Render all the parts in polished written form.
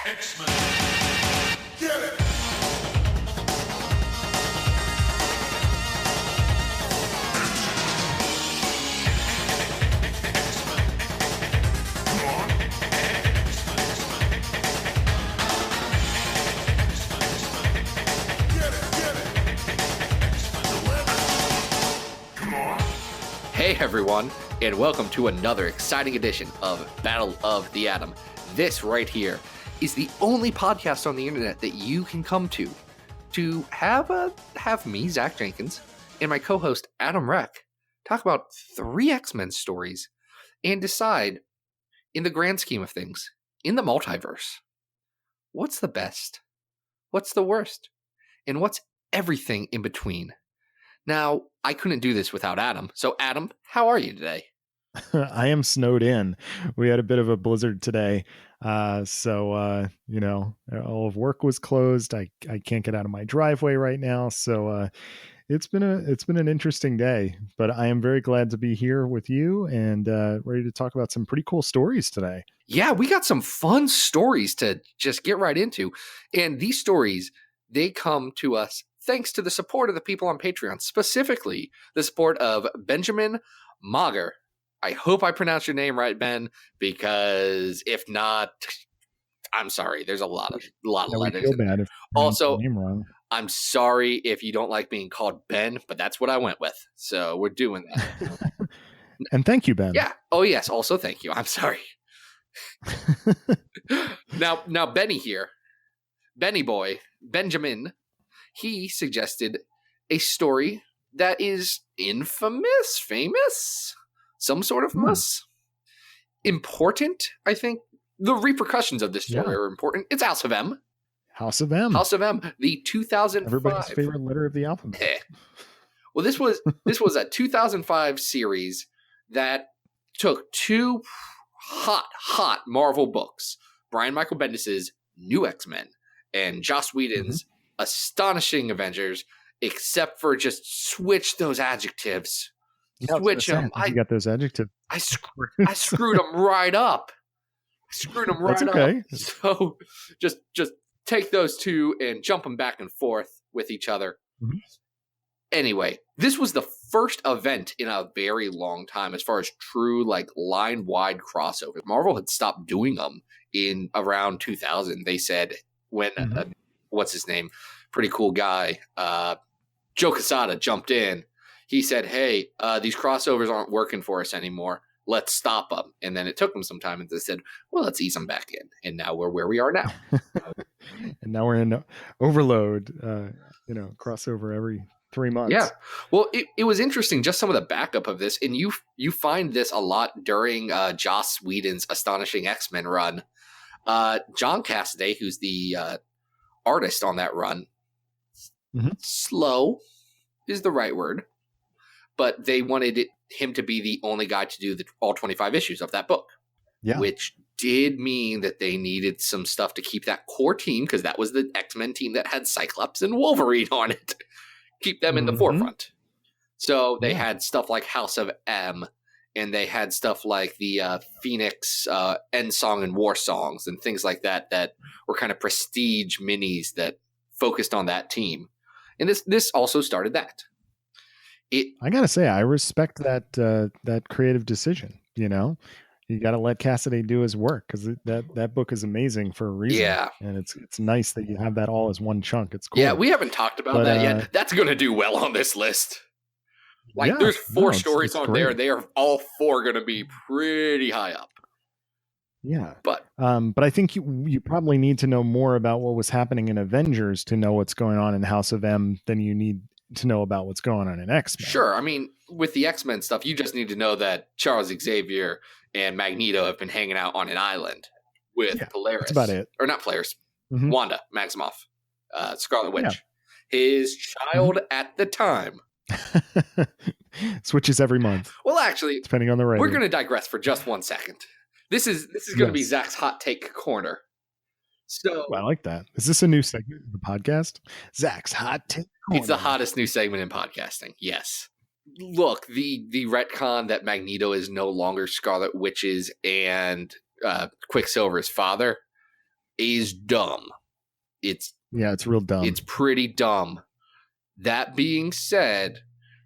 X-Men. Get it! Hey everyone, and welcome to another exciting edition of Battle of the Atom. This right here is the only podcast on the internet that you can come to have me, Zach Jenkins, and my co-host Adam Reck talk about 3 X-Men stories and decide, in the grand scheme of things, in the multiverse, what's the best, what's the worst, and what's everything in between. Now, I couldn't do this without Adam. So, Adam, how are you today? I am snowed in. We had a bit of a blizzard today. So all of work was closed. I can't get out of my driveway right now. So it's been an interesting day, but I am very glad to be here with you and ready to talk about some pretty cool stories today. Yeah, we got some fun stories to just get right into. And these stories, they come to us thanks to the support of the people on Patreon, specifically the support of Benjamin Mager. I hope I pronounced your name right, Ben, because if not, I'm sorry. There's a lot of letters. Feel bad if also, name wrong. I'm sorry if you don't like being called Ben, but that's what I went with. So we're doing that. And thank you, Ben. Yeah. Oh, yes. Also, thank you. I'm sorry. Now, Benny here, Benny boy, Benjamin, he suggested a story that is infamous, famous, some sort of important, I think. The repercussions of this story are important. It's House of M. House of M. House of M, the 2005. Everybody's favorite letter of the alphabet. Well, this was a 2005 series that took 2 hot Marvel books, Brian Michael Bendis' New X-Men and Joss Whedon's astonishing Avengers, except for just switch those adjectives. Switch them. You got those adjectives. I screwed them right up. That's okay. Up. So just take those 2 and jump them back and forth with each other. Mm-hmm. Anyway, this was the first event in a very long time as far as true line-wide crossovers. Marvel had stopped doing them in around 2000. They said when what's his name? Pretty cool guy. Joe Quesada jumped in. He said, hey, these crossovers aren't working for us anymore. Let's stop them. And then it took them some time, and they said, well, let's ease them back in. And now we're where we are now. And now we're in overload, crossover every 3 months. Yeah. Well, it was interesting, just some of the backup of this. And you find this a lot during Joss Whedon's Astonishing X-Men run. John Cassaday, who's the artist on that run, slow is the right word, but they wanted him to be the only guy to do all 25 issues of that book, which did mean that they needed some stuff to keep that core team, because that was the X-Men team that had Cyclops and Wolverine on it, keep them in the forefront. So they had stuff like House of M, and they had stuff like the Phoenix End Song and War Songs and things like that were kind of prestige minis that focused on that team. And this also started that. I gotta say, I respect that creative decision. You got to let Cassaday do his work, because that book is amazing for a reason. Yeah, and it's nice that you have that all as one chunk. It's cool. Yeah, we haven't talked about that yet. That's going to do well on this list. There's 4 stories on there. They are all 4 going to be pretty high up. Yeah, but I think you probably need to know more about what was happening in Avengers to know what's going on in House of M than you need to know about what's going on in X-Men. Sure. I mean, with the X-Men stuff, you just need to know that Charles Xavier and Magneto have been hanging out on an island with Polaris. That's about it. Or not Polaris. Wanda Maximoff. Scarlet Witch. His child at the time. Switches every month. Well, actually, depending on the rating. We're going to digress for just 1 second. This is going to be Zach's hot take corner. So I like that. Is this a new segment of the podcast? Zach's hot take corner. It's the hottest new segment in podcasting. Yes. Look, the retcon that Magneto is no longer Scarlet Witch's and Quicksilver's father, is dumb. It's real dumb. It's pretty dumb. That being said,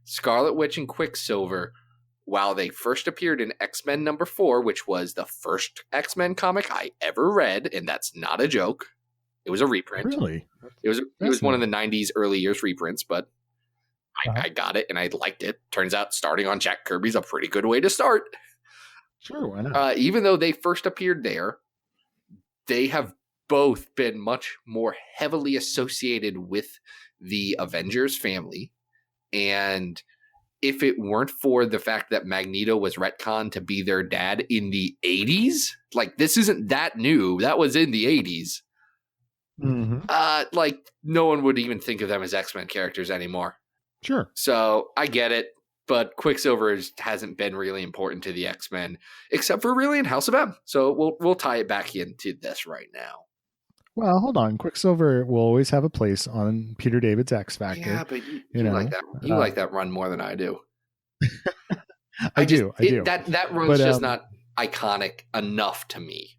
Scarlet Witch and Quicksilver, while they first appeared in X-Men #4, which was the first X-Men comic I ever read, and that's not a joke. It was a reprint. Really? It was one of the 90s early years reprints, but I got it and I liked it. Turns out starting on Jack Kirby's a pretty good way to start. Sure, why not? Even though they first appeared there, they have both been much more heavily associated with the Avengers family. And if it weren't for the fact that Magneto was retconned to be their dad in the 80s, like this isn't that new. That was in the 80s. Mm-hmm. Like no one would even think of them as X-Men characters anymore. Sure. So I get it, but Quicksilver hasn't been really important to the X-Men, except for really in House of M. So we'll tie it back into this right now. Well, hold on. Quicksilver will always have a place on Peter David's X Factor. Yeah, but you know, like that. You like that run more than I do. I do. That run's just not iconic enough to me.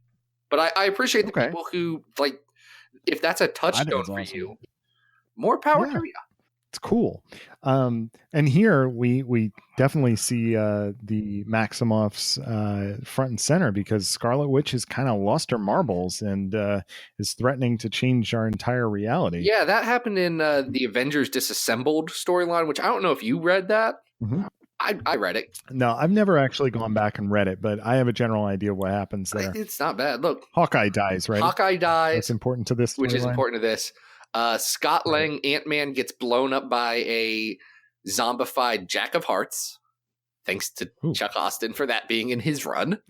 But I appreciate the people who like. If that's a touchstone for you, more power to you. It's cool. And here we definitely see the Maximoffs front and center because Scarlet Witch has kind of lost her marbles and is threatening to change our entire reality. Yeah, that happened in the Avengers Disassembled storyline, which I don't know if you read that. Mm-hmm. I read it. No, I've never actually gone back and read it, but I have a general idea of what happens there. It's not bad. Look, Hawkeye dies, right? Hawkeye dies. That's important to this storyline. Which is important to this. Scott Lang, Ant-Man, gets blown up by a zombified Jack of Hearts. Thanks to Chuck Austin for that being in his run.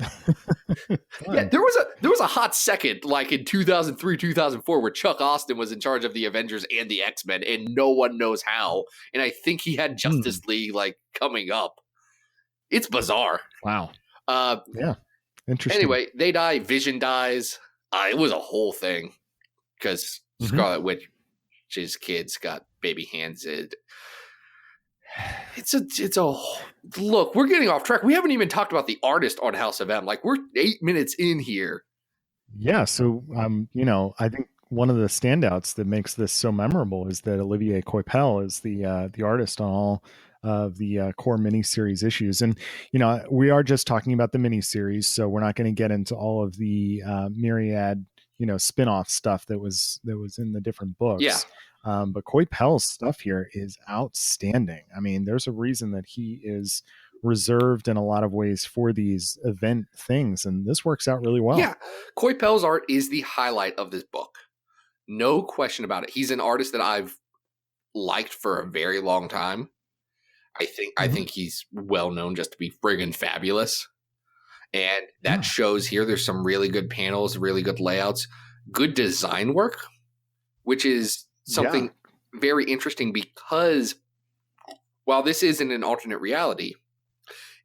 Yeah, there was a hot second, like in 2003, 2004, where Chuck Austin was in charge of the Avengers and the X-Men, and no one knows how. And I think he had Justice League like coming up. It's bizarre. Wow. Yeah. Interesting. Anyway, they die. Vision dies. It was a whole thing because Scarlet Witch's kids got baby hands. It's a look. We're getting off track. We haven't even talked about the artist on House of M. Like we're 8 minutes in here. Yeah. So, I think one of the standouts that makes this so memorable is that Olivier Coipel is the artist on all of the core miniseries issues. And, we are just talking about the miniseries, so we're not going to get into all of the myriad, spin-off stuff that was in the different books. Yeah. But Coipel's stuff here is outstanding. I mean, there's a reason that he is reserved in a lot of ways for these event things, and this works out really well. Yeah, Coipel's art is the highlight of this book. No question about it. He's an artist that I've liked for a very long time. I think he's well known just to be friggin' fabulous. And that shows here. There's some really good panels, really good layouts, good design work, which is something very interesting because while this isn't an alternate reality,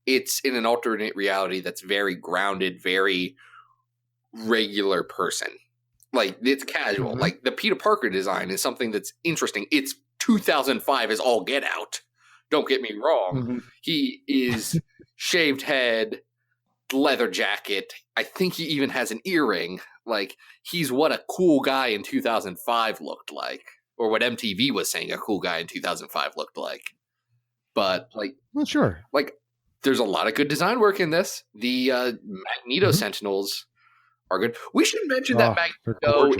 it's in an alternate reality that's very grounded, very regular person. Like it's casual. Like the Peter Parker design is something that's interesting. It's 2005 is all get out. Don't get me wrong. He is shaved head, leather jacket. I think he even has an earring. Like he's what a cool guy in 2005 looked like, or what MTV was saying a cool guy in 2005 looked like. But like, well, sure. Like there's a lot of good design work in this. The Magneto Sentinels are good. We should mention that Magneto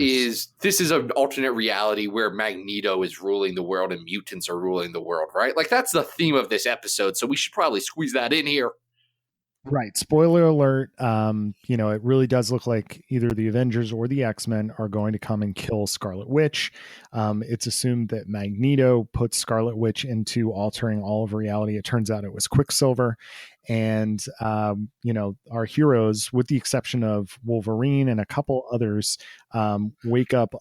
this is an alternate reality where Magneto is ruling the world and mutants are ruling the world, right? Like that's the theme of this episode. So we should probably squeeze that in here. Right. Spoiler alert. It really does look like either the Avengers or the X-Men are going to come and kill Scarlet Witch. It's assumed that Magneto put Scarlet Witch into altering all of reality. It turns out it was Quicksilver. And, our heroes, with the exception of Wolverine and a couple others, wake up,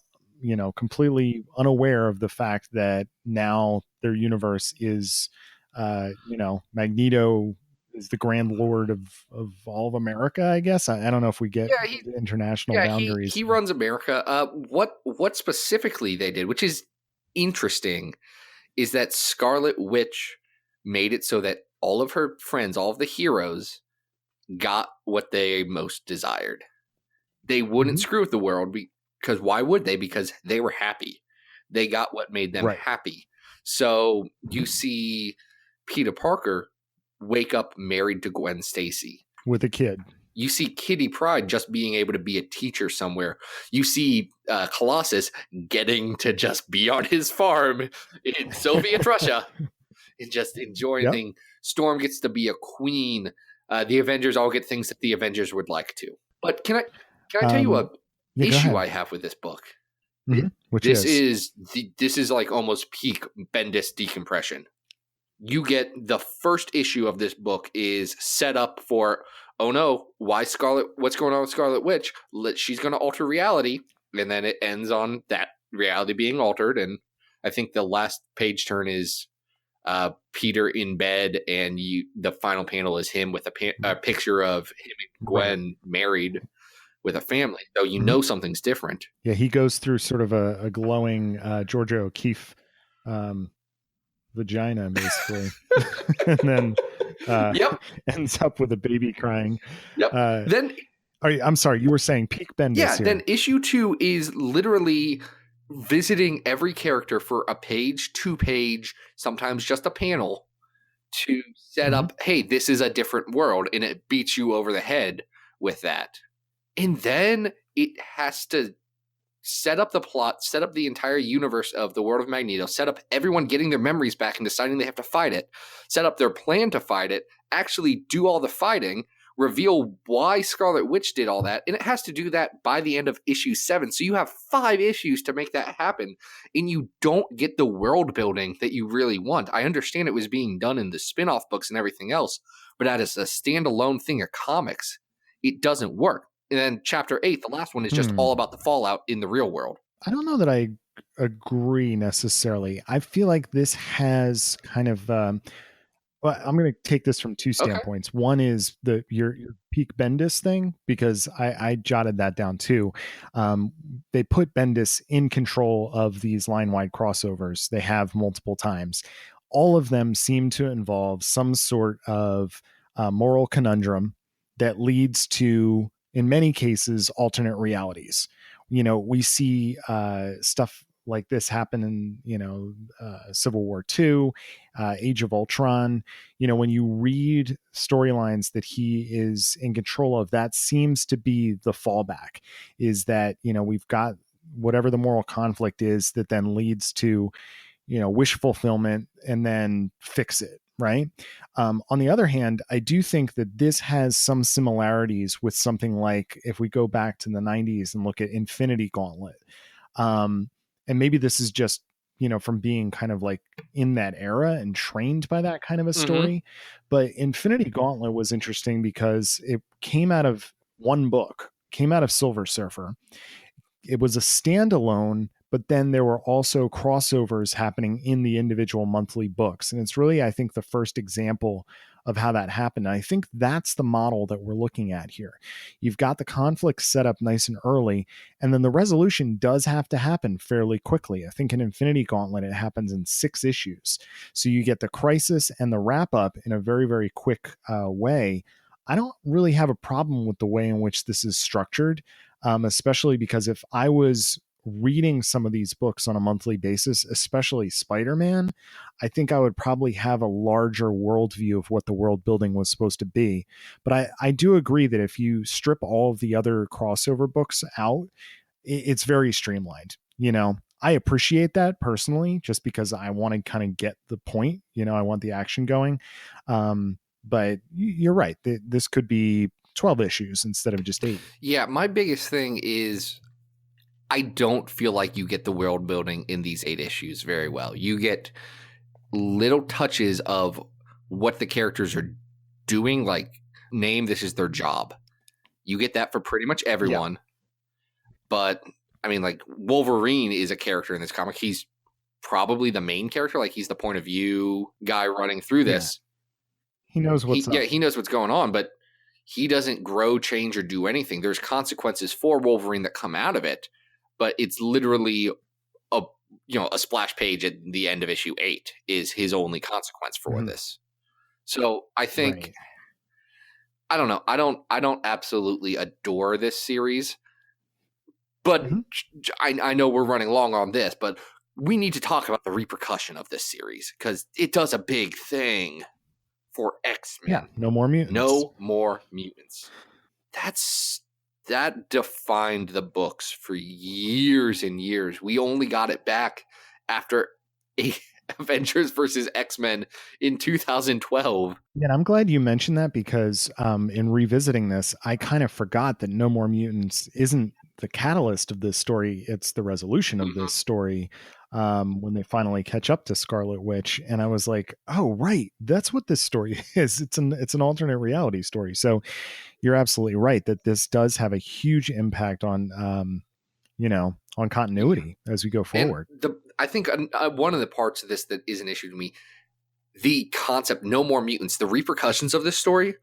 completely unaware of the fact that now their universe is, Magneto is the Grand Lord of all of America, I guess. I don't know if we get the international boundaries. He runs America. What specifically they did, which is interesting, is that Scarlet Witch made it so that all of her friends, all of the heroes, got what they most desired. They wouldn't screw with the world Because why would they? Because they were happy. They got what made them happy. So you see Peter Parker wake up married to Gwen Stacy. With a kid. You see Kitty Pryde just being able to be a teacher somewhere. You see Colossus getting to just be on his farm in Soviet Russia and just enjoying things. Storm gets to be a queen. The Avengers all get things that the Avengers would like to. But can I tell you a issue I have with this book? Mm-hmm. This is like almost peak Bendis decompression. You get the first issue of this book is set up for, oh no, what's going on with Scarlet Witch? She's going to alter reality. And then it ends on that reality being altered. And I think the last page turn is Peter in bed, and the final panel is him with a picture of him and Gwen married with a family. So you know something's different. Yeah, he goes through sort of a glowing Georgia O'Keeffe vagina, basically. And then ends up with a baby crying. Then I'm sorry, you were saying peak Bendis here. Then issue 2 is literally visiting every character for a page, 2 page, sometimes just a panel to set up, hey, this is a different world, and it beats you over the head with that. And then it has to set up the plot, set up the entire universe of the world of Magneto, set up everyone getting their memories back and deciding they have to fight it, set up their plan to fight it, actually do all the fighting, reveal why Scarlet Witch did all that, and it has to do that by the end of issue 7. So you have 5 issues to make that happen, and you don't get the world building that you really want. I understand it was being done in the spin-off books and everything else, but as a standalone thing of comics, it doesn't work. And then chapter 8, the last one, is just all about the fallout in the real world. I don't know that I agree necessarily. I feel like this has kind of well, I'm going to take this from 2 standpoints. Okay. One is your peak Bendis thing, because I jotted that down too. They put Bendis in control of these line-wide crossovers. They have multiple times. All of them seem to involve some sort of moral conundrum that leads to, in many cases, alternate realities. We see stuff like this happen in, Civil War II, Age of Ultron. When you read storylines that he is in control of, that seems to be the fallback, is that, we've got whatever the moral conflict is that then leads to, wish fulfillment and then fix it. Right. On the other hand, I do think that this has some similarities with something like, if we go back to the 90s and look at Infinity Gauntlet, and maybe this is just, from being kind of like in that era and trained by that kind of a story. But Infinity Gauntlet was interesting because it came out of one book, came out of Silver Surfer. It was a standalone, but then there were also crossovers happening in the individual monthly books. And it's really, I think, the first example of how that happened. And I think that's the model that we're looking at here. You've got the conflict set up nice and early, and then the resolution does have to happen fairly quickly. I think in Infinity Gauntlet, it happens in 6 issues. So you get the crisis and the wrap up in a very, very quick way. I don't really have a problem with the way in which this is structured, especially because if I was reading some of these books on a monthly basis, especially Spider-Man, I think I would probably have a larger worldview of what the world building was supposed to be. But I do agree that if you strip all of the other crossover books out, it's very streamlined. I appreciate that personally, just because I want to kind of get the point. I want the action going. But you're right. This could be 12 issues instead of just 8. Yeah, my biggest thing is I don't feel like you get the world building in these 8 issues very well. You get little touches of what the characters are doing, like this is their job. You get that for pretty much everyone. Yeah. But I mean, like, Wolverine is a character in this comic. He's probably the main character. Like, he's the point of view guy running through this. Yeah. He knows what's up. Yeah, he knows what's going on, but he doesn't grow, change, or do anything. There's consequences for Wolverine that come out of it. But it's literally a splash page at the end of issue 8 is his only consequence for this. So I think, I don't know. I don't absolutely adore this series, But I know we're running long on this, but we need to talk about the repercussion of this series because it does a big thing for X-Men. Yeah, no more mutants. No more mutants. That defined the books for years and years. We only got it back after Avengers versus X-Men in 2012. Yeah, I'm glad you mentioned that because in revisiting this, I kind of forgot that No More Mutants isn't the catalyst of this story. It's the resolution of this story when they finally catch up to Scarlet Witch. And I was like, oh, right. That's what this story is. It's an alternate reality story. So you're absolutely right that this does have a huge impact on, on continuity as we go forward. And I think one of the parts of this that is an issue to me, the concept no more mutants, the repercussions of this story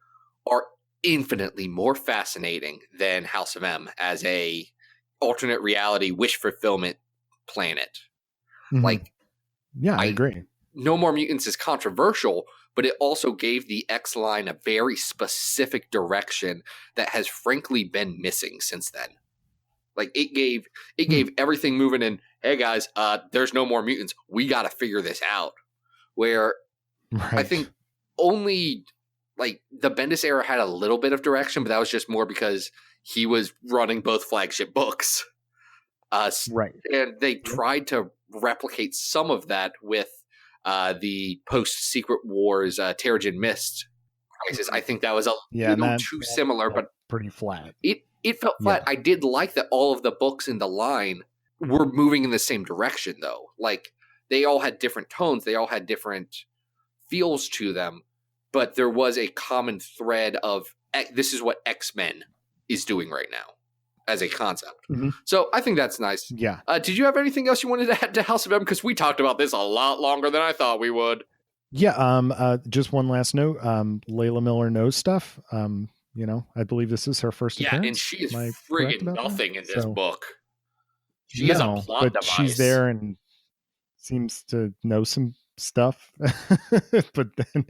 are infinitely more fascinating than House of M as a alternate reality wish fulfillment planet. Like, yeah, I agree. No More Mutants is controversial, but it also gave the X line a very specific direction that has frankly been missing since then. Like it gave everything moving in. Hey guys, there's no more mutants. We got to figure this out. Where I think only like the Bendis era had a little bit of direction, but that was just more because he was running both flagship books. And they tried to replicate some of that with the post Secret Wars Terrigen Mist crisis. I think that was a little too similar, but pretty flat. It felt flat. I did like that all of the books in the line were moving in the same direction, though. Like, they all had different tones. They all had different feels to them. But there was a common thread of, this is what X-Men is doing right now as a concept. So I think that's nice. Yeah. Did you have anything else you wanted to add to House of M? Because we talked about this a lot longer than I thought we would. Yeah. Just one last note. Layla Miller knows stuff. I believe this is her first appearance. Yeah, and she is friggin' nothing in this book. She is a plot but device. She's there and seems to know some stuff. But then,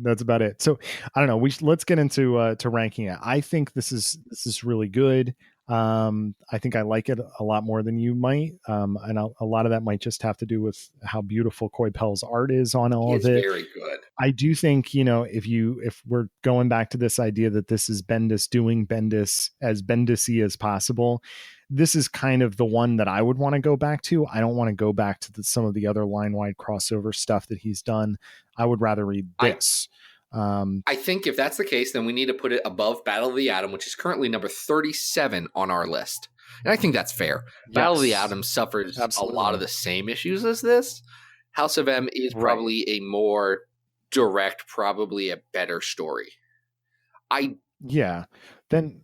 that's about it. So I don't know. Let's get into to ranking it. I think this is really good. I think I like it a lot more than you might. And a lot of that might just have to do with how beautiful Koi Pell's art is on all of it. It's very good. I do think, if we're going back to this idea that this is Bendis doing Bendis as Bendis-y as possible, this is kind of the one that I would want to go back to. I don't want to go back to some of the other line-wide crossover stuff that he's done. I would rather read this. I think if that's the case, then we need to put it above Battle of the Atom, which is currently number 37 on our list. And I think that's fair. Yes. Battle of the Atom suffers a lot of the same issues as this. House of M is probably a more direct, probably a better story. Then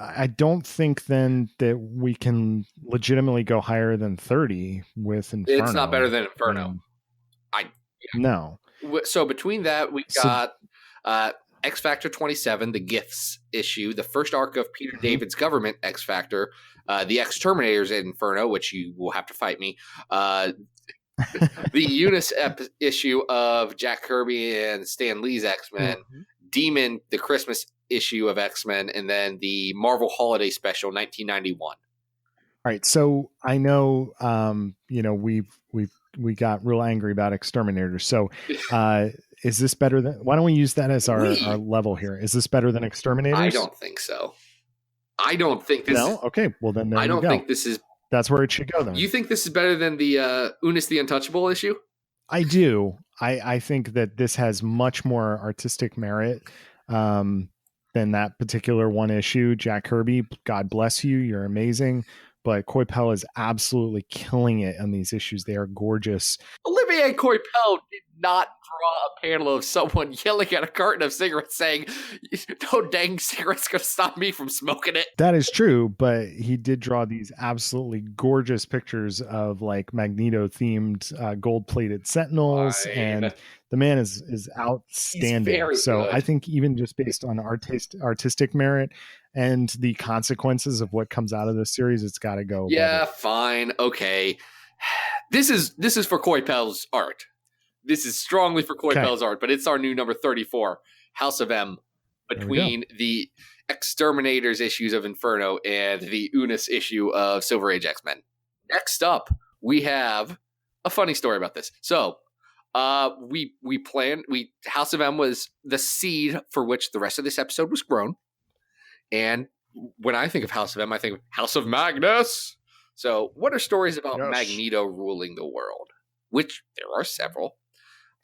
I don't think then that we can legitimately go higher than 30 with Inferno. It's not better than Inferno. No. So between that, we got X Factor 27, the Gifts issue, the first arc of Peter David's Government X Factor, the X-Terminators Inferno, which you will have to fight me, the Eunice issue of Jack Kirby and Stan Lee's X-Men, Demon, the Christmas issue of X-Men, and then the Marvel Holiday Special 1991. All right, so I know we got real angry about Exterminators. So is this better than, why don't we use that as our level here? Is this better than Exterminators? I don't think so. I don't think this No? Okay, well then there I don't think this is, that's where it should go then. You think this is better than the Unis the Untouchable issue? I do. I think that this has much more artistic merit than that particular one issue. Jack Kirby, God bless you. You're amazing. But Coipel is absolutely killing it on these issues. They are gorgeous. Olivier Coipel did not draw a panel of someone yelling at a carton of cigarettes saying, no dang cigarette's going to stop me from smoking it. That is true, but he did draw these absolutely gorgeous pictures of like Magneto-themed gold-plated Sentinels, and the man is outstanding. So good. I think even just based on artistic merit and the consequences of what comes out of this series, it's got to go. Yeah, fine. Okay. This is for Coipel's art. This is strongly for Coipel's art, but it's our new number 34, House of M. between the Exterminators issues of Inferno and the Unis issue of Silver Age X-Men. Next up, we have a funny story about this. So, House of M was the seed for which the rest of this episode was grown. And when I think of House of M, I think of House of Magnus. So, what are stories about Magneto ruling the world? Which there are several.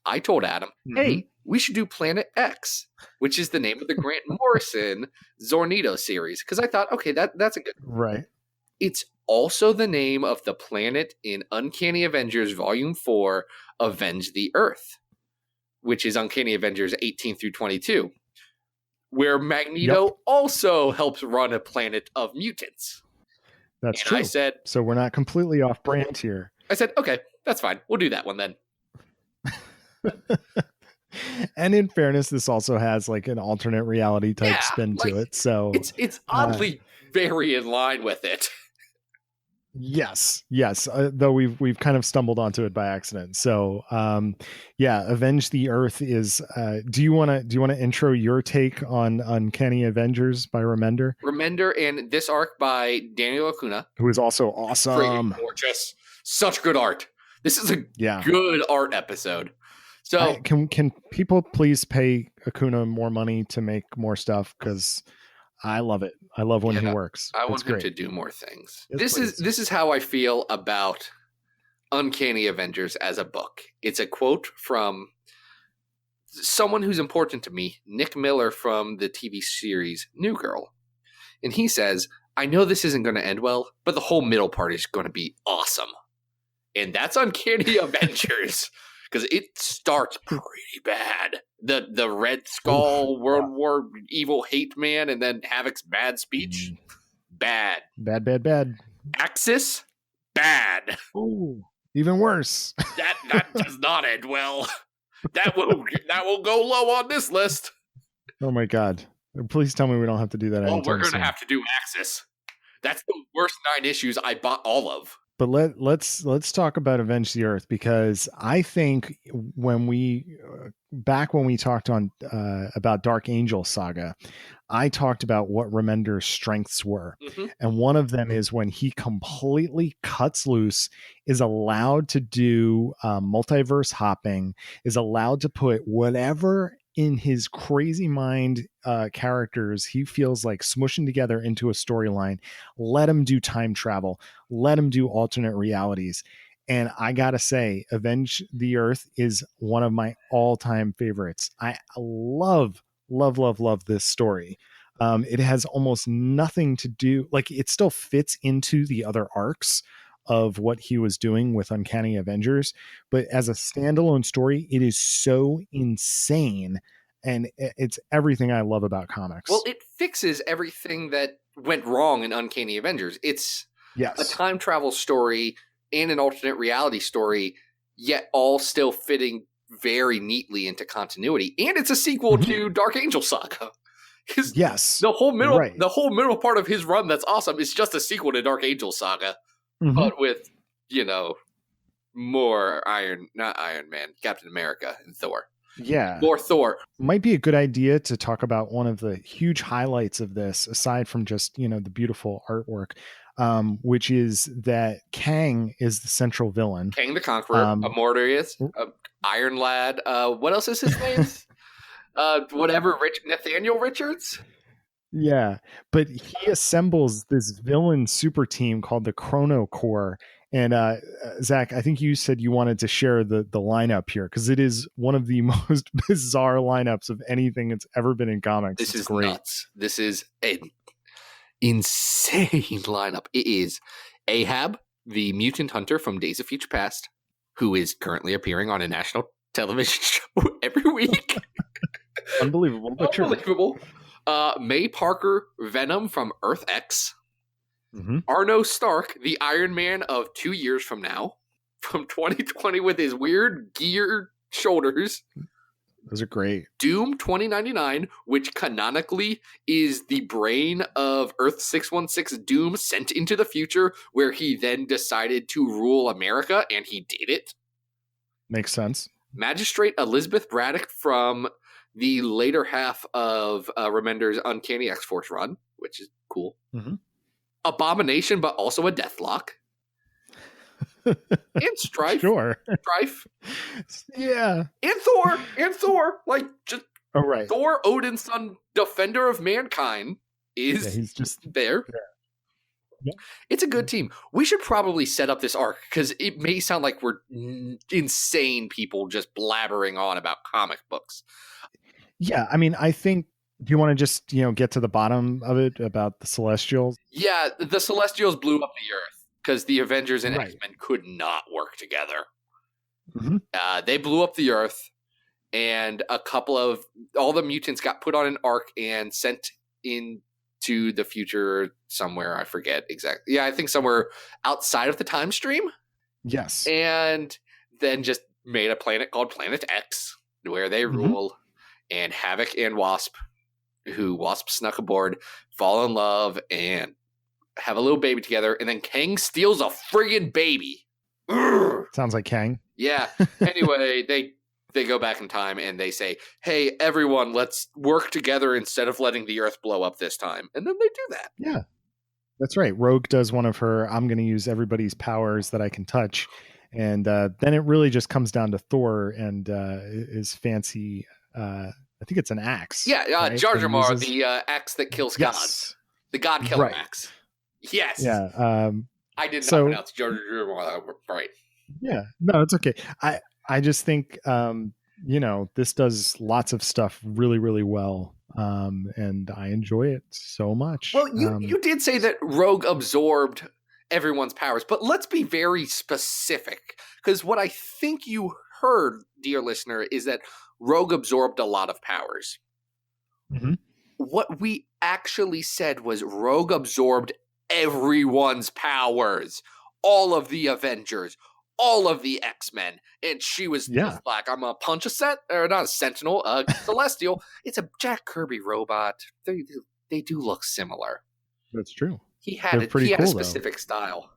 I told Adam, hey, we should do Planet X, which is the name of the Grant Morrison Zornito series. Because I thought, okay, that's a good one. Right. It's also the name of the planet in Uncanny Avengers Volume 4, Avenge the Earth, which is Uncanny Avengers 18 through 22, where Magneto also helps run a planet of mutants. That's true. I said, so we're not completely off brand here. I said, okay, that's fine. We'll do that one then. And in fairness, this also has like an alternate reality type spin to it. So it's oddly very in line with it. Yes. Though we've kind of stumbled onto it by accident. So, Avenge the Earth is. Do you want to intro your take on Uncanny Avengers by Remender? Remender and this arc by Daniel Acuna, who is also awesome, Friggin gorgeous, such good art. This is a good art episode. So can people please pay Acuna more money to make more stuff, because I love it. I love when he works. I want him to do more things. Yes, this is how I feel about Uncanny Avengers as a book. It's a quote from someone who's important to me, Nick Miller from the TV series New Girl. And he says, I know this isn't going to end well, but the whole middle part is going to be awesome. And that's Uncanny Avengers. Because it starts pretty bad. The Red Skull, World War Evil Hate Man, and then Havoc's bad speech. Bad. Bad. Axis? Bad. Ooh, even worse. That does not end well. That will go low on this list. Oh my god. Please tell me we don't have to do that. Oh, we're going to have to do Axis. That's the worst 9 issues I bought all of. But let's talk about Avenge the Earth, because I think when we talked on about Dark Angel Saga, I talked about what Remender's strengths were, and one of them is when he completely cuts loose, is allowed to do multiverse hopping, is allowed to put whatever in his crazy mind characters he feels like smushing together into a storyline. Let him do time travel, let him do alternate realities. And I gotta say, Avenge the Earth is one of my all-time favorites. I love this story. It has almost nothing to do, like, it still fits into the other arcs of what he was doing with Uncanny Avengers, but as a standalone story, it is so insane, and it's everything I love about comics. Well, it fixes everything that went wrong in Uncanny Avengers. It's a time travel story and an alternate reality story, yet all still fitting very neatly into continuity. And it's a sequel to Dark Angel Saga. The whole middle part of his run that's awesome is just a sequel to Dark Angel Saga. But with, more not Iron Man, Captain America and Thor. Yeah. More Thor. Might be a good idea to talk about one of the huge highlights of this, aside from just, the beautiful artwork, which is that Kang is the central villain. Kang the Conqueror, Immortus, Iron Lad. What else is his name? Nathaniel Richards? Yeah, but he assembles this villain super team called the Chrono Corps. And Zach, I think you said you wanted to share the lineup here, because it is one of the most bizarre lineups of anything that's ever been in comics. This is great. Nuts. This is an insane lineup. It is Ahab, the mutant hunter from Days of Future Past, who is currently appearing on a national television show every week. Unbelievable, but unbelievable. May Parker, Venom from Earth X. Arno Stark, the Iron Man of 2 years from now, from 2020, with his weird geared shoulders. Those are great. Doom 2099, which canonically is the brain of Earth 616 Doom sent into the future, where he then decided to rule America, and he did it. Makes sense. Magistrate Elizabeth Braddock from the later half of Remender's Uncanny X-Force run, which is cool. Mm-hmm. Abomination, but also a Deathlock. And Strife. Sure. Strife. Yeah. And Thor. Like, just right. Thor, Odin's son, defender of mankind, is he's just there. Yeah. It's a good team. We should probably set up this arc because it may sound like we're insane people just blabbering on about comic books. Yeah, I mean, I think, do you want to just, get to the bottom of it about the Celestials? Yeah, the Celestials blew up the Earth because the Avengers and Right. X-Men could not work together. Mm-hmm. They blew up the Earth, and all the mutants got put on an arc and sent into the future somewhere. I forget exactly. Yeah, I think somewhere outside of the time stream. Yes. And then just made a planet called Planet X, where they rule. And Havoc and Wasp, who Wasp snuck aboard, fall in love and have a little baby together. And then Kang steals a friggin' baby. Urgh. Sounds like Kang. Yeah. Anyway, they go back in time and they say, hey, everyone, let's work together instead of letting the Earth blow up this time. And then they do that. Yeah. That's right. Rogue does one of her, I'm going to use everybody's powers that I can touch. And then it really just comes down to Thor and his fancy... I think it's an axe. Yeah, right? Jar Jar Mar, the axe that kills gods. The God Killer axe. Yes. Yeah. I did not pronounce Jar Jar Mar right. Yeah. No, it's okay. I just think, this does lots of stuff really, really well. And I enjoy it so much. Well, you did say that Rogue absorbed everyone's powers, but let's be very specific, because what I think you heard, dear listener, is that Rogue absorbed a lot of powers. Mm-hmm. What we actually said was Rogue absorbed everyone's powers. All of the Avengers, all of the X-Men. And she was just like, I'm going to punch not a Sentinel, a Celestial. It's a Jack Kirby robot. They do look similar. That's true. He had a specific style.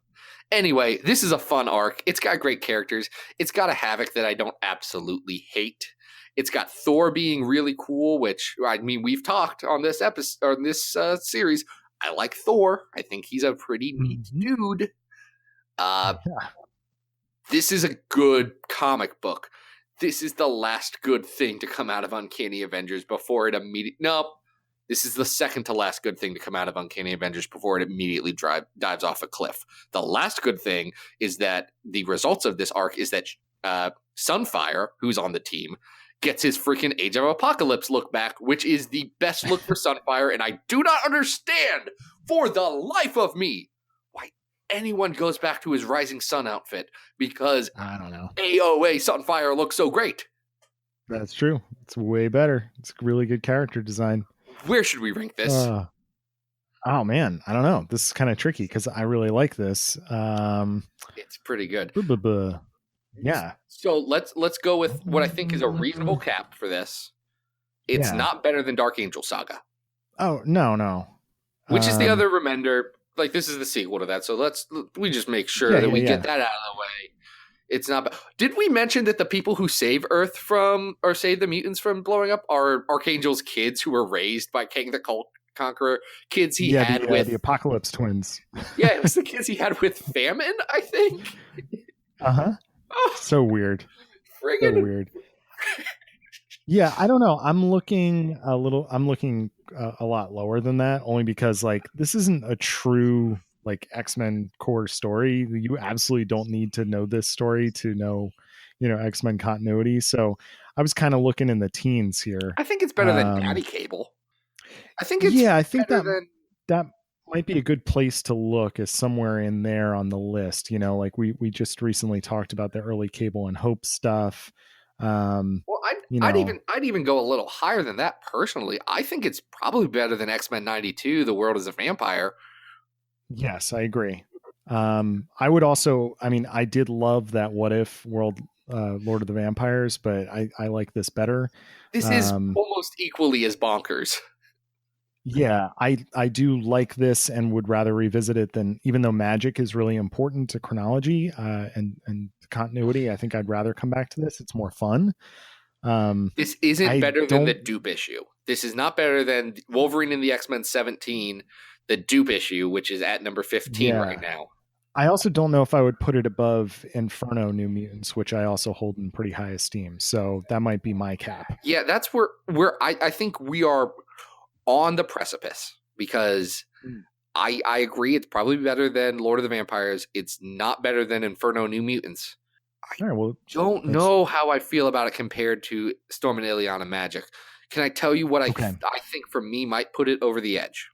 Anyway, this is a fun arc. It's got great characters. It's got a Havoc that I don't absolutely hate. It's got Thor being really cool, which, I mean, we've talked on this episode or this series. I like Thor. I think he's a pretty neat dude. This is a good comic book. This is the last good thing to come out of Uncanny Avengers before it immediately... No, this is the second to last good thing to come out of Uncanny Avengers before it immediately dives off a cliff. The last good thing is that the results of this arc is that Sunfire, who's on the team, gets his freaking Age of Apocalypse look back, which is the best look for Sunfire, and I do not understand for the life of me why anyone goes back to his Rising Sun outfit, because I don't know. AOA Sunfire looks so great. That's true. It's way better. It's really good character design. Where should we rank this? Oh man, I don't know. This is kind of tricky because I really like this. It's pretty good. Yeah. So let's go with what I think is a reasonable cap for this. It's not better than Dark Angel Saga. Oh, no. Which is the other Remender. Like, this is the sequel to that. So we just make sure that we get that out of the way. It's not. Did we mention that the people who save Earth or save the mutants from blowing up are Archangel's kids who were raised by Kang the Conqueror? Kids he had with the Apocalypse twins. Yeah, it was the kids he had with Famine, I think. Oh, so weird. Friggin' so weird. Yeah, I don't know. I'm looking a lot lower than that, only because this isn't a true X-Men core story. You absolutely don't need to know this story to know, X-Men continuity. So I was kind of looking in the teens here. I think it's better than Daddy Cable. I think it's I think that might be a good place to look, is somewhere in there on the list. We just recently talked about the early Cable and Hope stuff. Well, I'd even go a little higher than that personally. I think it's probably better than X-Men 92, The World is a Vampire. Yes, I agree. I would also, I did love that What If World, Lord of the Vampires, but I like this better. This is almost equally as bonkers. Yeah, I do like this and would rather revisit it than, even though magic is really important to chronology and continuity, I think I'd rather come back to this. It's more fun. This isn't I better than the don't. dupe issue. This is not better than Wolverine and the X-Men 17, the dupe issue, which is at number 15 right Yeah. now. I also don't know if I would put it above Inferno New Mutants, which I also hold in pretty high esteem. So that might be my cap. Yeah, that's where I think we are on the precipice, because I agree it's probably better than Lord of the Vampires. It's not better than Inferno New Mutants. All right, well, Don't know how I feel about it compared to Storm and Ileana Magic. Can I tell you what I think for me might put it over the edge?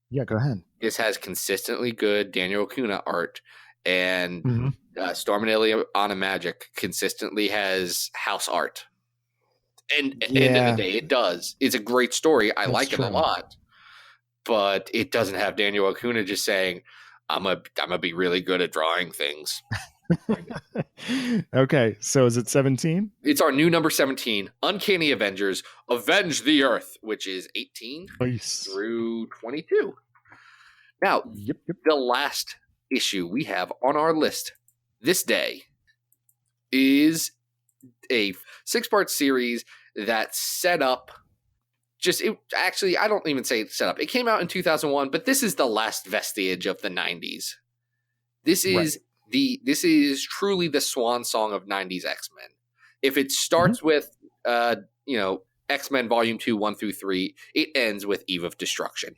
Yeah, go ahead. This has consistently good Daniel Acuna art, and Storm and Ileana Magic consistently has house art. And at the end of the day, it does. It's a great story. I like it a lot. But it doesn't have Daniel Acuna just saying, I'm gonna be really good at drawing things. Okay, so is it 17? It's our new number 17, Uncanny Avengers, Avenge the Earth, which is 18 through 22. Now, the last issue we have on our list this day is a 6-part series that set up I don't even say it's set up. It came out in 2001, but this is the last vestige of the 90s. This is truly the swan song of 90s X-Men. If it starts with X-Men Volume 2, 1 through 3, it ends with Eve of Destruction,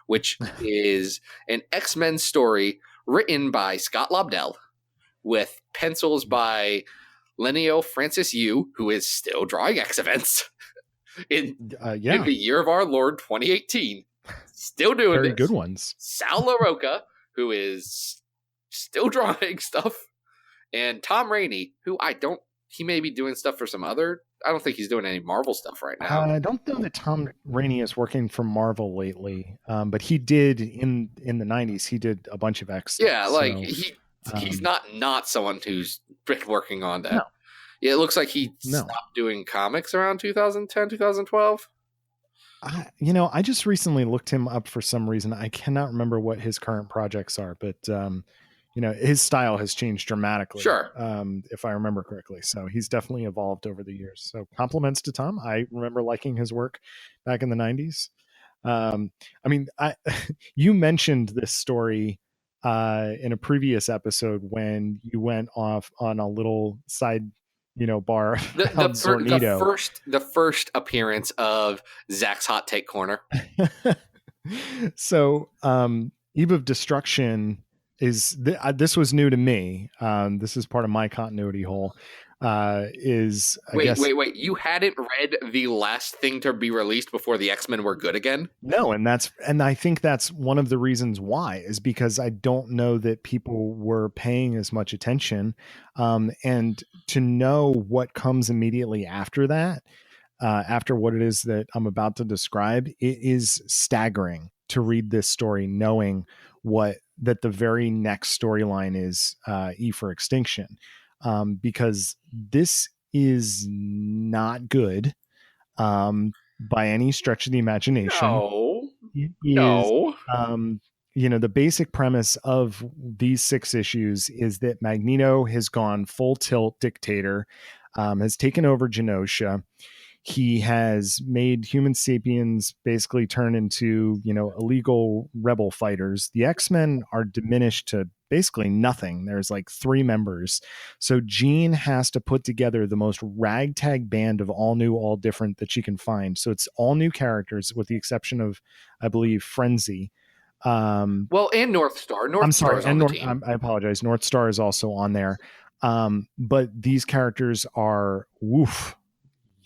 which is an X-Men story written by Scott Lobdell with pencils by Lenio Francis Yu, who is still drawing X-Events. In the year of our Lord 2018, still doing very good ones. Sal LaRocca, who is still drawing stuff, and Tom Rainey, who he may be doing stuff for some other. I don't think he's doing any Marvel stuff right now. I don't know that Tom Rainey is working for Marvel lately, but he did in the 90s. He did a bunch of X stuff. Yeah, he's not someone who's been working on that. No. Yeah, it looks like he stopped doing comics around 2010, 2012. I just recently looked him up for some reason. I cannot remember what his current projects are, but his style has changed dramatically. Sure. If I remember correctly. So he's definitely evolved over the years. So compliments to Tom. I remember liking his work back in the 90s. You mentioned this story in a previous episode when you went off on a little side bar. The first appearance of Zach's Hot Take Corner. So, Eve of Destruction is this was new to me. This is part of my continuity hole. Wait, you hadn't read the last thing to be released before the X-Men were good again? No, and I think that's one of the reasons why, is because I don't know that people were paying as much attention, and to know what comes immediately after that, after what it is that I'm about to describe, it is staggering to read this story knowing that the very next storyline is E for Extinction. Because this is not good by any stretch of the imagination. No. The basic premise of these 6 issues is that Magneto has gone full tilt dictator, has taken over Genosha. He has made human sapiens basically turn into, illegal rebel fighters. The X-Men are diminished to basically nothing. There's like 3 members. So Jean has to put together the most ragtag band of all new, all different that she can find. So it's all new characters with the exception of, I believe, Frenzy. And North Star. I apologize. North Star is also on there. But these characters are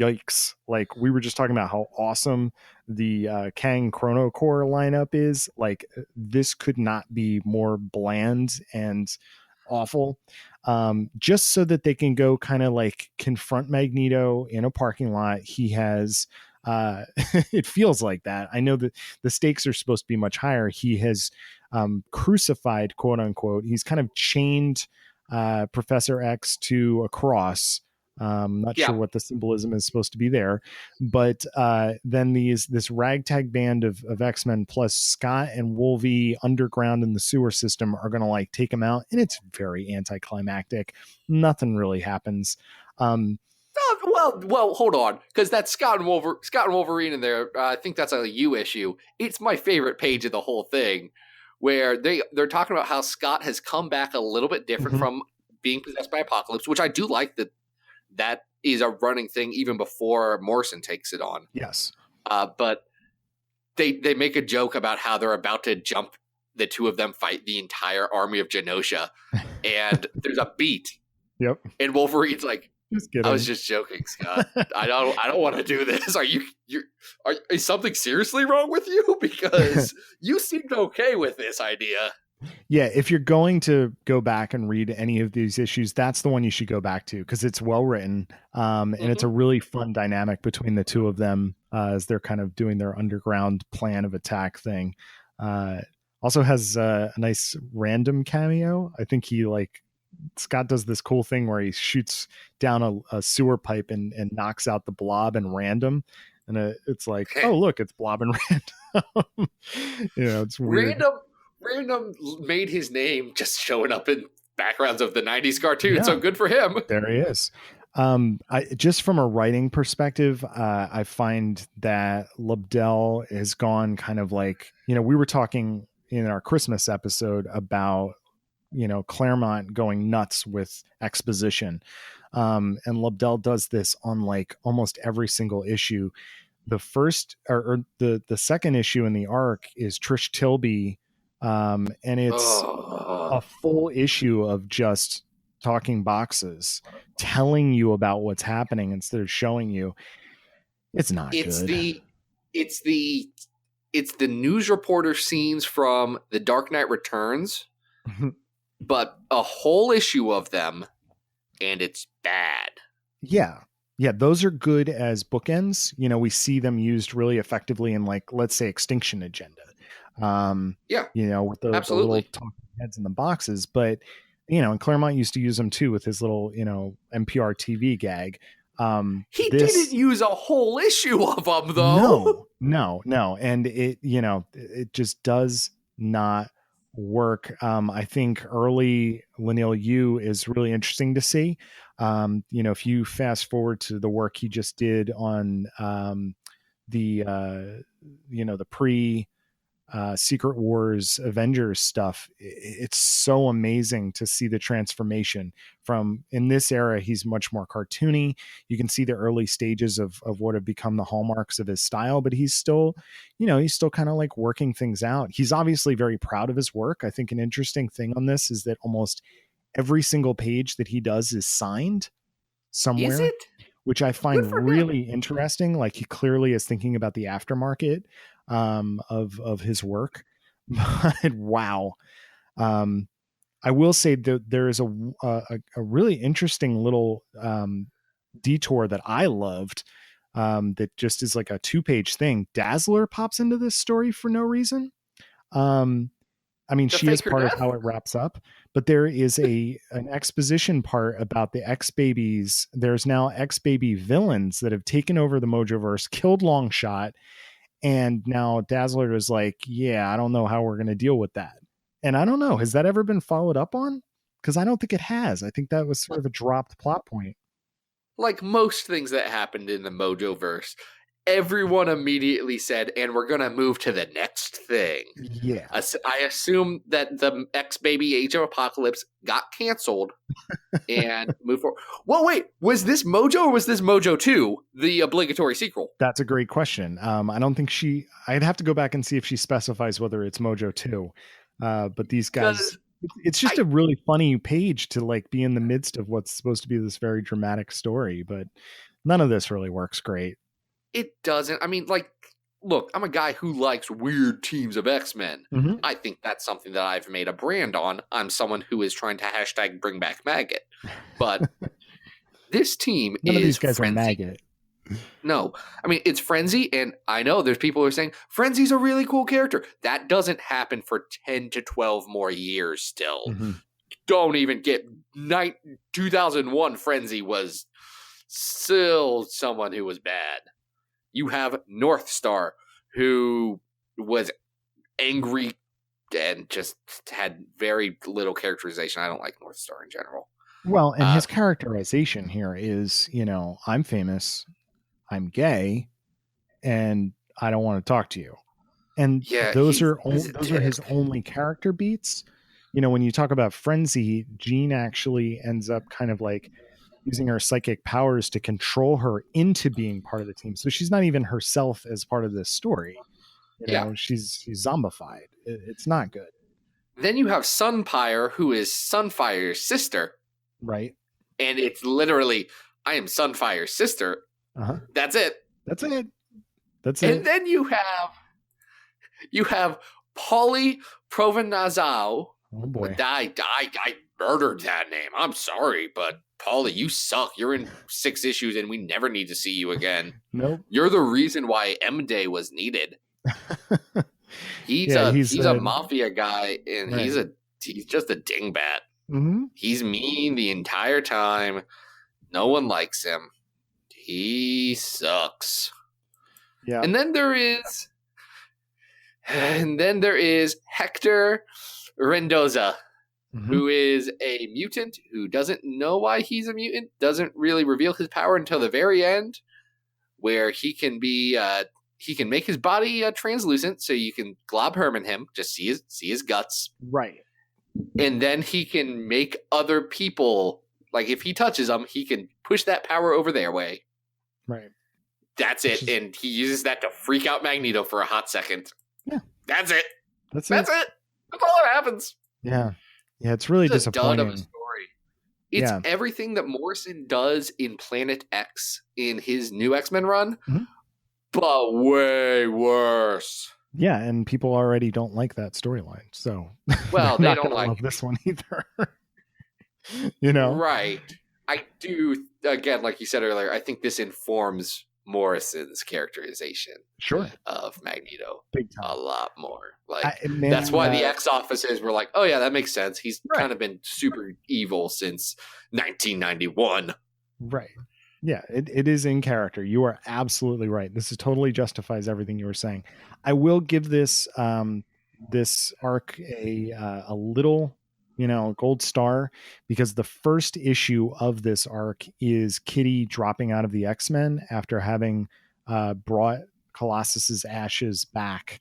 yikes. Like, we were just talking about how awesome the Kang Chrono Core lineup is. Like, this could not be more bland and awful. Just so that they can go kind of like confront Magneto in a parking lot. He has it feels like that. I know that the stakes are supposed to be much higher. He has crucified, quote unquote. He's kind of chained Professor X to a cross. Not sure what the symbolism is supposed to be there, but then this ragtag band of X-Men plus Scott and Wolvie underground in the sewer system are going to like take him out, and it's very anticlimactic. Nothing really happens. Well, hold on, because that's Scott and Wolverine in there. I think that's a U issue. It's my favorite page of the whole thing, where they're talking about how Scott has come back a little bit different from being possessed by Apocalypse, which I do like that is a running thing even before Morrison takes it on. Yes, but they make a joke about how they're about to jump. The two of them fight the entire army of Genosha, and there's a beat. Yep. And Wolverine's like, just kidding. I was just joking, Scott. I don't want to do this. Is something seriously wrong with you? Because you seemed okay with this idea. Yeah, if you're going to go back and read any of these issues, that's the one you should go back to because it's well written, and it's a really fun dynamic between the two of them as they're kind of doing their underground plan of attack thing. Also has a nice random cameo. I think Scott does this cool thing where he shoots down a sewer pipe and knocks out the Blob in random. And it's like, oh, look, it's Blob and random. It's weird. Random made his name just showing up in backgrounds of the 90s cartoon. Yeah. So good for him. There he is. Just from a writing perspective, I find that Lobdell has gone kind of like, we were talking in our Christmas episode about, Claremont going nuts with exposition. And Lobdell does this on like almost every single issue. The first or the second issue in the arc is Trish Tilby. And it's a full issue of just talking boxes, telling you about what's happening instead of showing you. It's not good. It's the news reporter scenes from The Dark Knight Returns, but a whole issue of them, and it's bad. Yeah. Yeah, those are good as bookends. We see them used really effectively in, like, let's say, Extinction Agenda. With the little talking heads in the boxes. But, and Claremont used to use them too with his little, NPR TV gag. He didn't use a whole issue of them, though. No. And it just does not work. I think early Leinil Yu is really interesting to see. If you fast forward to the work he just did on the pre Secret Wars Avengers stuff, it's so amazing to see the transformation from, in this era, he's much more cartoony. You can see the early stages of what have become the hallmarks of his style, but he's still kind of like working things out. He's obviously very proud of his work. I think an interesting thing on this is that almost every single page that he does is signed somewhere. Is it? Which I find really interesting. Like, he clearly is thinking about the aftermarket of his work. But wow. I will say that there is a really interesting little detour that I loved, that just is like a 2-page thing. Dazzler pops into this story for no reason. She is part of how it wraps up, but there is an exposition part about the X-Babies. There's now X-Baby villains that have taken over the Mojoverse, killed Longshot, and now Dazzler is like, yeah, I don't know how we're going to deal with that. And I don't know, has that ever been followed up on? Because I don't think it has. I think that was sort of a dropped plot point. Like most things that happened in the Mojoverse, everyone immediately said, and we're going to move to the next thing. Yeah. I assume that the X-Baby Age of Apocalypse got canceled and moved forward. Well, wait, was this Mojo or was this Mojo 2, the obligatory sequel? That's a great question. I don't think I'd have to go back and see if she specifies whether it's Mojo 2. But these guys, it's just a really funny page to like be in the midst of what's supposed to be this very dramatic story, but none of this really works great. It doesn't. Look, I'm a guy who likes weird teams of X-Men. Mm-hmm. I think that's something that I've made a brand on. I'm someone who is trying to hashtag bring back Maggot. But this team None is of these guys Frenzy. Are Maggot. No. It's Frenzy, and I know there's people who are saying, Frenzy's a really cool character. That doesn't happen for 10 to 12 more years still. Mm-hmm. Don't even get 2001 Frenzy was still someone who was bad. You have North Star, who was angry and just had very little characterization. I don't like North Star in general. Well, and his characterization here is, I'm famous, I'm gay, and I don't want to talk to you. And those are his only character beats. When you talk about frenzy, Jean actually ends up kind of like using her psychic powers to control her into being part of the team. So she's not even herself as part of this story. She's zombified. It's not good. Then you have Sunpyre, who is Sunfire's sister. Right. And it's literally, I am Sunfire's sister. Uh-huh. That's it. And then you have Polly Provenazao. Oh boy. I murdered that name. I'm sorry, but Polly, you suck. You're in 6 issues and we never need to see you again. Nope. You're the reason why M Day was needed. He's a mafia guy, and right. he's just a dingbat. Mm-hmm. He's mean the entire time. No one likes him. He sucks. Yeah. And then there is Hector Rendoza, mm-hmm. who is a mutant who doesn't know why he's a mutant, doesn't really reveal his power until the very end, where he can be he can make his body translucent, so you can glob Herman him, just see his guts. Right. And then he can make other people, like if he touches them, he can push that power over their way. Right. That's it. And he uses that to freak out Magneto for a hot second. Yeah. That's it. That's it. That's all that happens. Yeah. Yeah, it's really disappointing. Dud of a story. It's everything that Morrison does in Planet X in his new X-Men run, mm-hmm. but way worse. Yeah, and people already don't like that storyline. So well, they don't like this one either. Right. I do, again, like you said earlier, I think this informs Morrison's characterization of Magneto a lot more. That's why the X officers were like, oh yeah, that makes sense. He's kind of been super evil since 1991. Right. Yeah, it is in character. You are absolutely right. This totally justifies everything you were saying. I will give this this arc a little gold star, because the first issue of this arc is Kitty dropping out of the X-Men after having brought Colossus's ashes back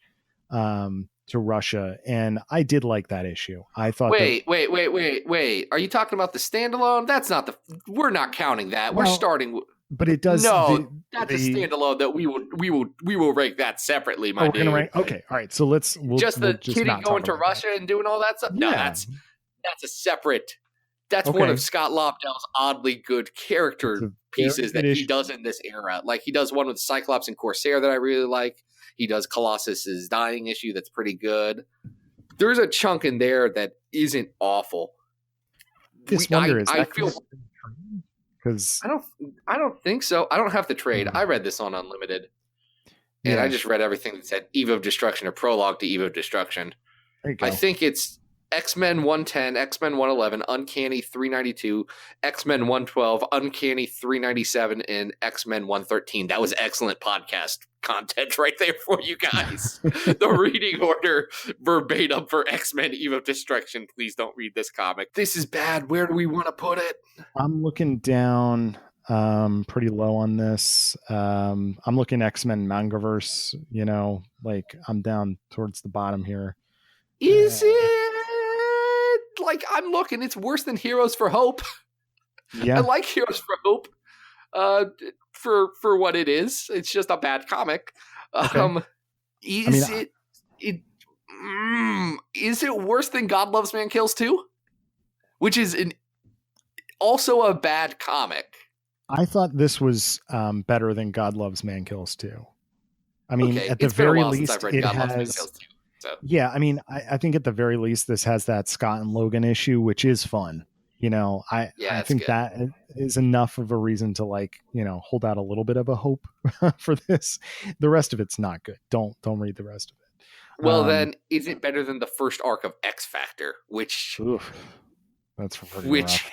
to Russia, and I did like that issue. I thought. Wait! Are you talking about the standalone? That's not we're not counting that. We're starting. But it does. No, that's a standalone that we will rank that separately, my dude. Okay, all right. So we'll just Kitty going to Russia and doing all that stuff. No, that's a separate. That's one of Scott Lobdell's oddly good character pieces that he does in this era. Like he does one with Cyclops and Corsair that I really like. He does Colossus's dying issue that's pretty good. There's a chunk in there that isn't awful. I feel because I don't think so. I don't have the trade. I read this on Unlimited, and I just read everything that said Eve of Destruction or prologue to Eve of Destruction. I think it's X-Men 110, X-Men 111, Uncanny 392, X-Men 112, Uncanny 397, and X-Men 113. That was excellent podcast content right there for you guys. The reading order verbatim for X-Men Eve of Destruction. Please don't read this comic. This is bad. Where do we want to put it? I'm looking down pretty low on this. I'm looking X-Men Mangaverse, I'm down towards the bottom here. Is it? Like, I'm looking, it's worse than Heroes for Hope. Yeah. I like Heroes for Hope for what it is. It's just a bad comic. Is it worse than God Loves Man Kills 2? Which is also a bad comic. I thought this was better than God Loves Man Kills 2. I mean, at the it's been a very while least, since I've read it God Loves Man has. Kills 2. So. Yeah, I mean, I think at the very least, this has that Scott and Logan issue, which is fun. I think good. That is enough of a reason to hold out a little bit of a hope for this. The rest of it's not good. Don't read the rest of it. Well, then, is it better than the first arc of X Factor, which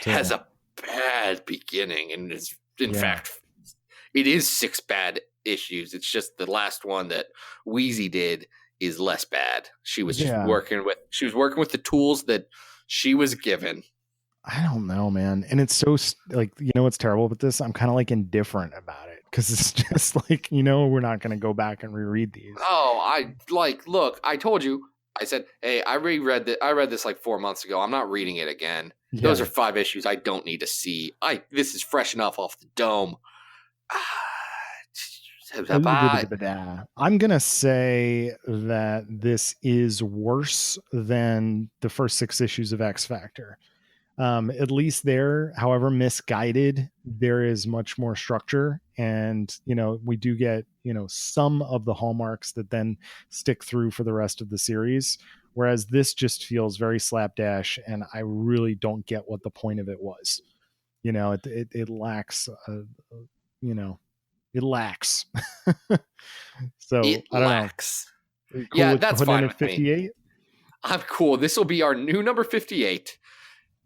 has a bad beginning, and is in fact, it is 6 bad issues. It's just the last one that Wheezy did is less bad. She was just working with the tools that she was given. I don't know, man. And it's so like, what's terrible about this? I'm kind of like indifferent about it because it's just like, we're not going to go back and reread these. Oh, look, I told you. I said, hey, I read this like 4 months ago. I'm not reading it again. Yeah. Those are 5 issues I don't need to see. This is fresh enough off the dome. I'm going to say that this is worse than the first 6 issues of X Factor. At least there, however misguided, there is much more structure. And, we do get, some of the hallmarks that then stick through for the rest of the series. Whereas this just feels very slapdash. And I really don't get what the point of it was. It lacks, it lacks. So it I don't lacks. know. Cool, yeah, that's fine with 58. Me. I'm cool. This will be our new number 58.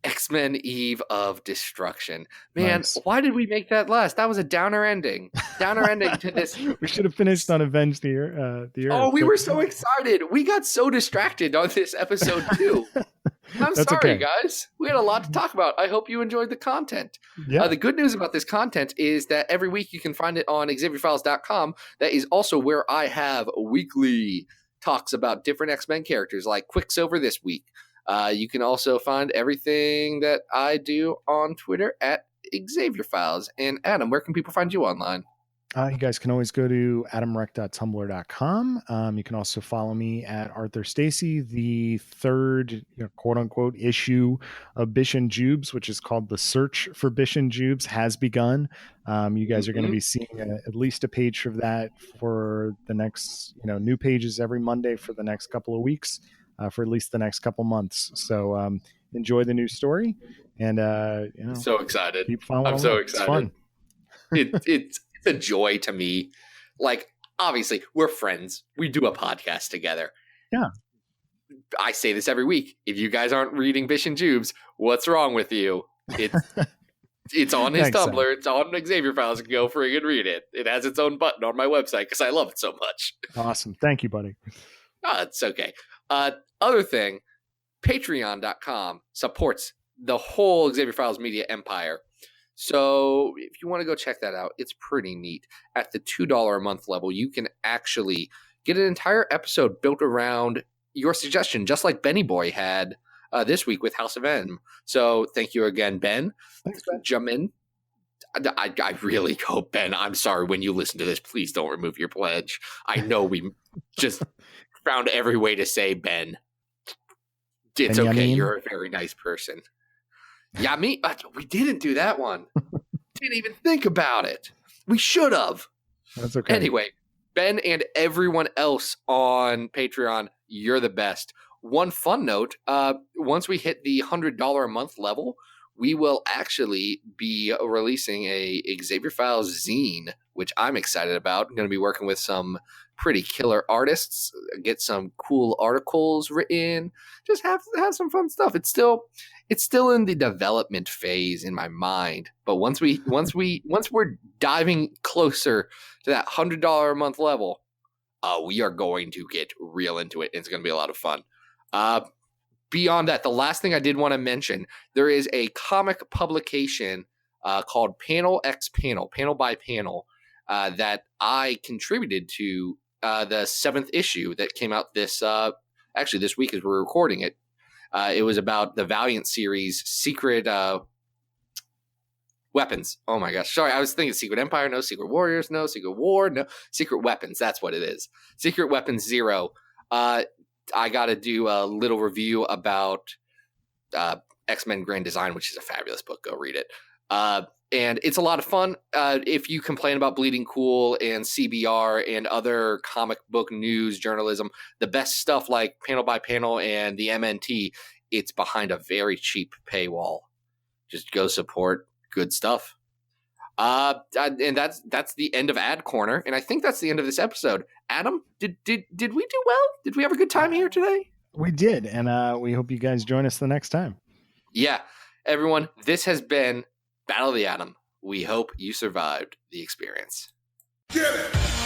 X-Men Eve of Destruction. Man, nice. Why did we make that last? That was a downer ending. Downer ending to this. We should have finished on Avenge the Earth. Oh, we were so excited. We got so distracted on this episode too. I'm sorry, guys. We had a lot to talk about. I hope you enjoyed the content. Yeah. The good news about this content is that every week you can find it on XavierFiles.com. That is also where I have weekly talks about different X-Men characters, like Quicksilver this week. You can also find everything that I do on Twitter at Xavier Files. And Adam, where can people find you online? You guys can always go to adamrec.tumblr.com. You can also follow me at Arthur Stacy. The third, quote unquote, issue of Bish and Jubes, which is called The Search for Bish and Jubes, has begun. You guys are going to be seeing at least a page for that for the next, new pages every Monday for the next couple of weeks. For at least the next couple months. So enjoy the new story, and so excited. Keep following. I'm so excited. It's a joy to me. Like, obviously, we're friends. We do a podcast together. Yeah. I say this every week. If you guys aren't reading Bish and Jubes, what's wrong with you? It's on his Tumblr. Sam. It's on Xavier Files. Go friggin' read it. It has its own button on my website because I love it so much. Awesome. Thank you, buddy. Oh, it's okay. Other thing, patreon.com supports the whole Xavier Files media empire. So if you want to go check that out, it's pretty neat. At the $2 a month level, you can actually get an entire episode built around your suggestion, just like Benny Boy had this week with House of M. So thank you again, Ben. Thanks, Ben. Jump in. I really hope, Ben, I'm sorry, when you listen to this, please don't remove your pledge. I know we just found every way to say Ben. It's okay. You're a very nice person. Yeah, we didn't do that one. Didn't even think about it. We should have. That's okay. Anyway, Ben and everyone else on Patreon, you're the best. One fun note, once we hit the $100 a month level, we will actually be releasing a Xavier Files zine, which I'm excited about. I'm going to be working with some pretty killer artists, get some cool articles written, just have some fun stuff. It's still in the development phase in my mind, but once we're diving closer to that $100 a month level, we are going to get real into it. It's going to be a lot of fun. Beyond that, the last thing I did want to mention, there is a comic publication called Panel X Panel, Panel by Panel, that I contributed to the 7th issue that came out this week as we're recording it. It was about the Valiant series, Secret Weapons. Oh my gosh. Sorry, I was thinking Secret Empire, no. Secret Warriors, no. Secret War, no. Secret Weapons, that's what it is. Secret Weapons 0. I got to do a little review about X-Men Grand Design, which is a fabulous book. Go read it. And it's a lot of fun. If you complain about Bleeding Cool and CBR and other comic book news journalism, the best stuff like Panel by Panel and the MNT, it's behind a very cheap paywall. Just go support good stuff. And that's the end of Ad Corner, and I think that's the end of this episode. Adam, did we do well? Did we have a good time here today? We did, and we hope you guys join us the next time. Yeah, everyone, this has been Battle of the Atom. We hope you survived the experience. Get it!